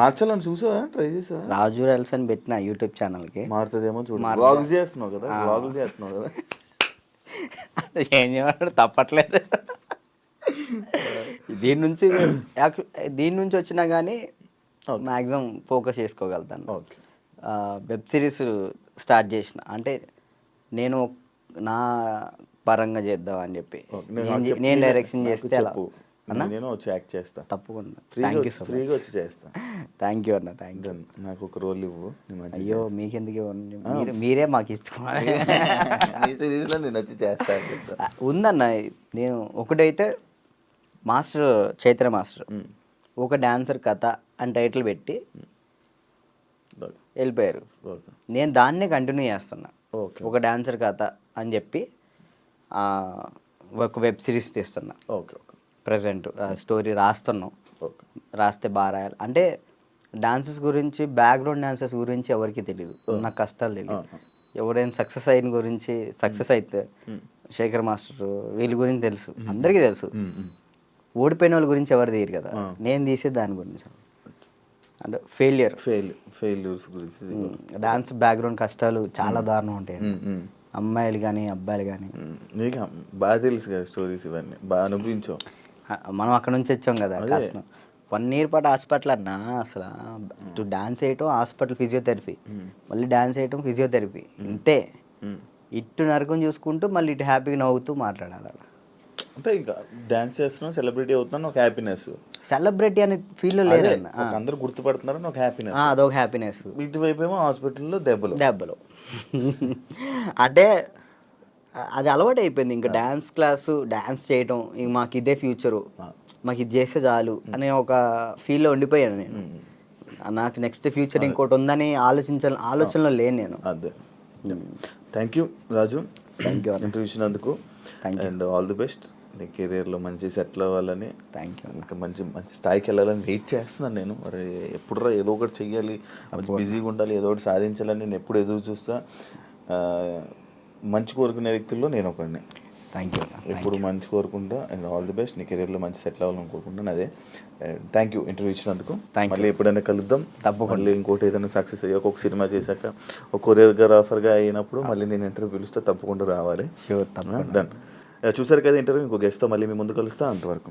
మార్చాలని చూసావా? ట్రై చేసావా? రాజు రాయల్స్ అని పెట్టిన యూట్యూబ్ ఛానల్కి. మారుతుందేమో చూడు. వ్లాగ్స్ చేస్తున్నావు కదా, వ్లాగులు చేస్తున్నావు కదా. ఏం చేయమంటాడు, తప్పట్లేదు. దీని నుంచి వచ్చినా కానీ మ్యాక్సిమం ఫోకస్ చేసుకోగలుగుతాను. ఓకే. వెబ్ సిరీస్ స్టార్ట్ చేసిన, అంటే నేను నా పరంగా చేద్దాం అని చెప్పి నేను డైరెక్షన్ చేస్తే నేను వచ్చి యాక్ట్ చేస్తా. తప్పకుండా. ఫ్రీగా వచ్చి చేస్తా. థ్యాంక్ యూ అన్న, థ్యాంక్ యూ. నాకు ఒక రోల్ ఇవ్వు. అయ్యో మీకెందుకు, మీరే మాకు ఇచ్చుకోవాలి. సిరీస్లో నేను వచ్చి చేస్తా. ఉందన్న, నేను ఒకటైతే మాస్టర్ చైత్ర మాస్టర్ ఒక డాన్సర్ కథ అని టైటిల్ పెట్టి వెళ్ళిపోయారు. నేను దాన్నే కంటిన్యూ చేస్తున్నా. ఒక డాన్సర్ కథ అని చెప్పి ఒక వెబ్ సిరీస్ తీస్తున్నా. Okay okay. ప్రజెంట్ స్టోరీ రాస్తున్నాం. రాస్తే బాగా రాయాలి. అంటే డాన్సెస్ గురించి, బ్యాక్గ్రౌండ్ డాన్సెస్ గురించి ఎవరికి తెలియదు, నాకు కష్టాలు తెలియదు. ఎవరైనా సక్సెస్ అయిన గురించి, సక్సెస్ అయితే శేఖర్ మాస్టర్ వీళ్ళ గురించి తెలుసు, అందరికీ తెలుసు. ఓడిపోయిన వాళ్ళ గురించి ఎవరు తీయరు కదా, నేను తీసే దాని గురించి. అంటే ఫెయిల్యూర్ ఫెయిల్యూర్స్ గురించి. డాన్స్ బ్యాక్గ్రౌండ్ కష్టాలు చాలా దారుణం ఉంటాయి అమ్మాయిలు కానీ అబ్బాయిలు కానీ. నీకు బాగా తెలుసు కదా స్టోరీస్, ఇవన్నీ బాగా అనుభవించావు. మనం అక్కడ నుంచి వచ్చాం కదా కష్టం. 1 year పాటు హాస్పిటల్ అన్నా అసలు ఇటు డాన్స్ వేయటం హాస్పిటల్ ఫిజియోథెరపీ, మళ్ళీ డాన్స్ వేయటం ఫిజియోథెరపీ, ఇంతే. ఇటు నరకం చూసుకుంటూ మళ్ళీ ఇటు హ్యాపీగా నవ్వుతూ మాట్లాడాలి అలా. అంటే ఇంకా డాన్స్ చేస్తున్నావు, సెలబ్రిటీ అవుతున్నాను, ఒక హ్యాపీనెస్. సెలబ్రిటీ అనే ఫీల్ లేదన్న, అందరూ గుర్తుపడుతున్నారని ఒక హ్యాపీనెస్, అదొక హ్యాపీనెస్. ఇటువైపు ఏమో హాస్పిటల్లో దెబ్బలు అంటే అది అలవాటు అయిపోయింది ఇంకా. డాన్స్ క్లాసు డాన్స్ చేయటం ఇంక మాకు ఇదే ఫ్యూచరు, మాకు ఇది చేస్తే చాలు అనే ఒక ఫీల్లో ఉండిపోయాను నేను. నాకు నెక్స్ట్ ఫ్యూచర్ ఇంకోటి ఉందని ఆలోచనలో లేను నేను. అదే. Thank you Raju, thank you interview ఇచ్చినందుకు. And all the best. నీ కెరీర్లో మంచి సెటిల్ అవ్వాలని, థ్యాంక్ యూ. ఇంకా మంచి స్థాయికి వెళ్ళాలని వెయిట్ చేస్తున్నాను నేను. మరి ఎప్పుడురా ఏదో ఒకటి చెయ్యాలి, బిజీగా ఉండాలి, ఏదో ఒకటి సాధించాలని నేను ఎప్పుడు ఎదురు చూస్తా. మంచి కోరుకునే వ్యక్తుల్లో నేను ఒకడిని. Thank you. ఎప్పుడు మంచి కోరుకుంటా. And all the best. నీ కెరీర్లో మంచి సెటిల్ అవ్వాలని కోరుకుంటాను. అదే. థ్యాంక్ యూ ఇంటర్వ్యూ ఇచ్చినందుకు. మళ్ళీ ఎప్పుడైనా కలుద్దాం తప్పకుండా. మళ్ళీ ఇంకోటి ఏదైనా సక్సెస్ అయ్యాక, ఒక సినిమా చేశాక, ఒక కొరియోగ్రాఫర్గా అయినప్పుడు మళ్ళీ నేను ఇంటర్వ్యూ పిలుస్తా, తప్పకుండా రావాలి. షూర్, తప్పకుండా. డన్. చూసారు కదా ఇంటర్వ్యూ. ఇంకో గెస్ట్తో మళ్ళీ మీ ముందు కలుస్తా. అంతవరకు